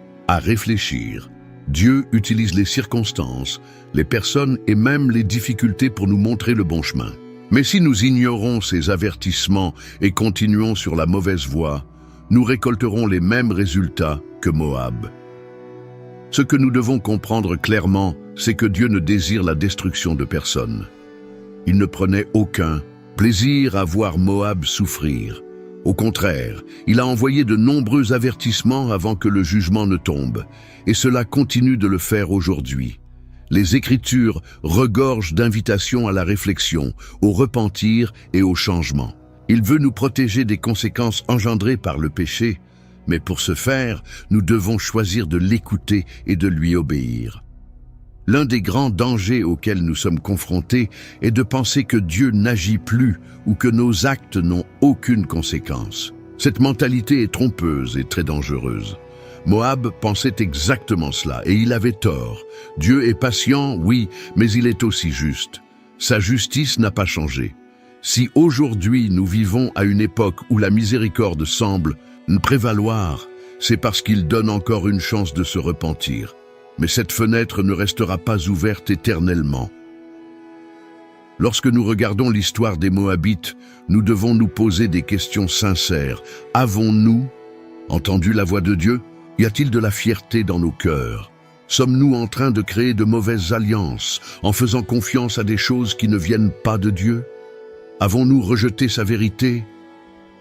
Dieu utilise les circonstances, les personnes et même les difficultés pour nous montrer le bon chemin. Mais si nous ignorons ces avertissements et continuons sur la mauvaise voie, nous récolterons les mêmes résultats que Moab. Ce que nous devons comprendre clairement, c'est que Dieu ne désire la destruction de personne. Il ne prenait aucun plaisir à voir Moab souffrir. Au contraire, il a envoyé de nombreux avertissements avant que le jugement ne tombe, et cela continue de le faire aujourd'hui. Les Écritures regorgent d'invitations à la réflexion, au repentir et au changement. Il veut nous protéger des conséquences engendrées par le péché, mais pour ce faire, nous devons choisir de l'écouter et de lui obéir. L'un des grands dangers auxquels nous sommes confrontés est de penser que Dieu n'agit plus ou que nos actes n'ont aucune conséquence. Cette mentalité est trompeuse et très dangereuse. Moab pensait exactement cela et il avait tort. Dieu est patient, oui, mais il est aussi juste. Sa justice n'a pas changé. Si aujourd'hui nous vivons à une époque où la miséricorde semble prévaloir, c'est parce qu'il donne encore une chance de se repentir. Mais cette fenêtre ne restera pas ouverte éternellement. Lorsque nous regardons l'histoire des Moabites, nous devons nous poser des questions sincères. Avons-nous entendu la voix de Dieu? Y a-t-il de la fierté dans nos cœurs? Sommes-nous en train de créer de mauvaises alliances en faisant confiance à des choses qui ne viennent pas de Dieu? Avons-nous rejeté sa vérité?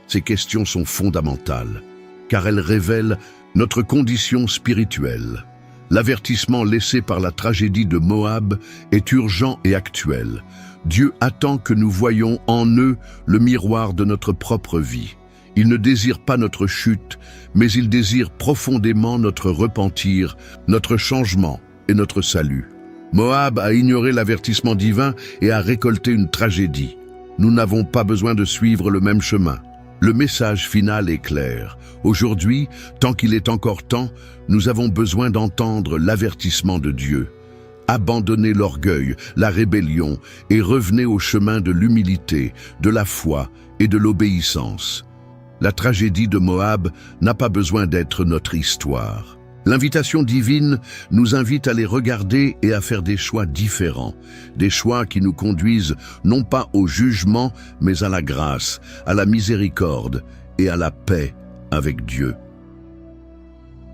Ces questions sont fondamentales, car elles révèlent notre condition spirituelle. L'avertissement laissé par la tragédie de Moab est urgent et actuel. Dieu attend que nous voyions en eux le miroir de notre propre vie. Il ne désire pas notre chute, mais il désire profondément notre repentir, notre changement et notre salut. Moab a ignoré l'avertissement divin et a récolté une tragédie. Nous n'avons pas besoin de suivre le même chemin. Le message final est clair. Aujourd'hui, tant qu'il est encore temps, nous avons besoin d'entendre l'avertissement de Dieu. Abandonnez l'orgueil, la rébellion et revenez au chemin de l'humilité, de la foi et de l'obéissance. La tragédie de Moab n'a pas besoin d'être notre histoire. L'invitation divine nous invite à les regarder et à faire des choix différents, des choix qui nous conduisent non pas au jugement, mais à la grâce, à la miséricorde et à la paix avec Dieu.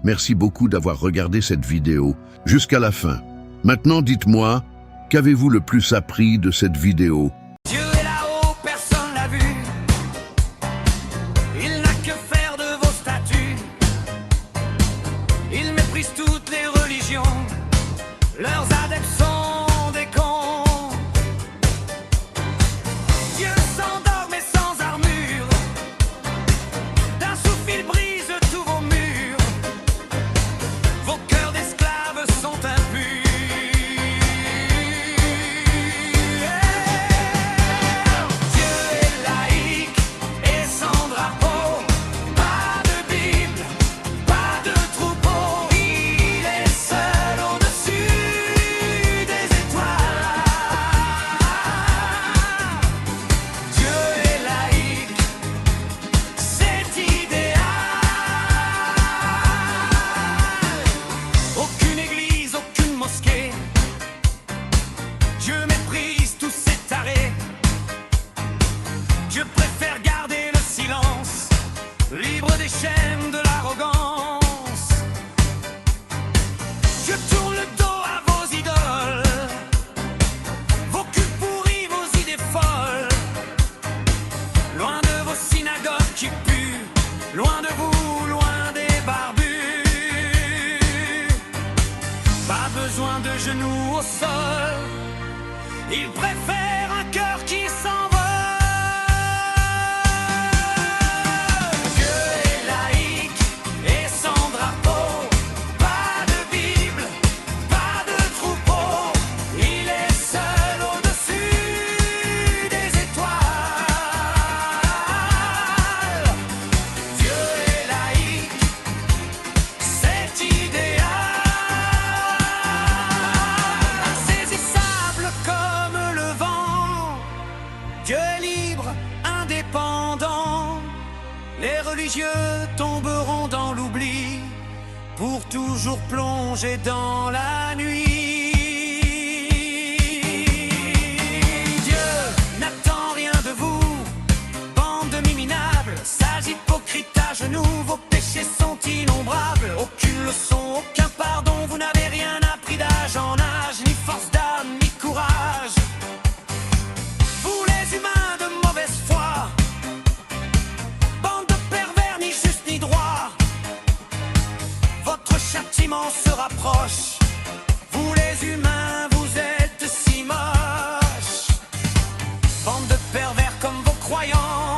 Merci beaucoup d'avoir regardé cette vidéo jusqu'à la fin. Maintenant, dites-moi, qu'avez-vous le plus appris de cette vidéo? Dieu est là-haut, personne l'a vu. Il n'a que faire de vos statuts. Il méprise toutes les religions. Leurs adeptes sont des cons. Dieu s'endort mais sans armure. D'un souffle il brise tous vos murs. Vos cœurs d'esclaves sont impurs. Dieu méprise tous ces tarés. Dieu préfère garder le silence, libre des chaînes de l'arrogance. Dieu tourne le dos à vos idoles, vos culs pourris, vos idées folles. Loin de vos synagogues qui puent, loin de vous, loin des barbus. Pas besoin de genoux au sol. Il préfère un cœur qui s'envole. Dieu est laïque et sans drapeau. Pas de Bible, pas de troupeau. Il est seul au-dessus des étoiles. Dieu est laïque, c'est idéal. Insaisissable comme le vent. Dieu est libre, indépendant. Les religieux tomberont dans l'oubli pour toujours plonger dans la nuit. Dieu n'attend rien de vous, bande de minables, sages hypocrites à genoux. Vos péchés sont innombrables. Aucune leçon, aucun pardon. Vous n'avez rien appris d'âge en âge, ni force d'âme, ni courage. Vous les humains de mauvaise foi, bande de pervers, ni juste ni droit. Votre châtiment se rapproche. Vous les humains, vous êtes si moches. Bande de pervers comme vos croyants.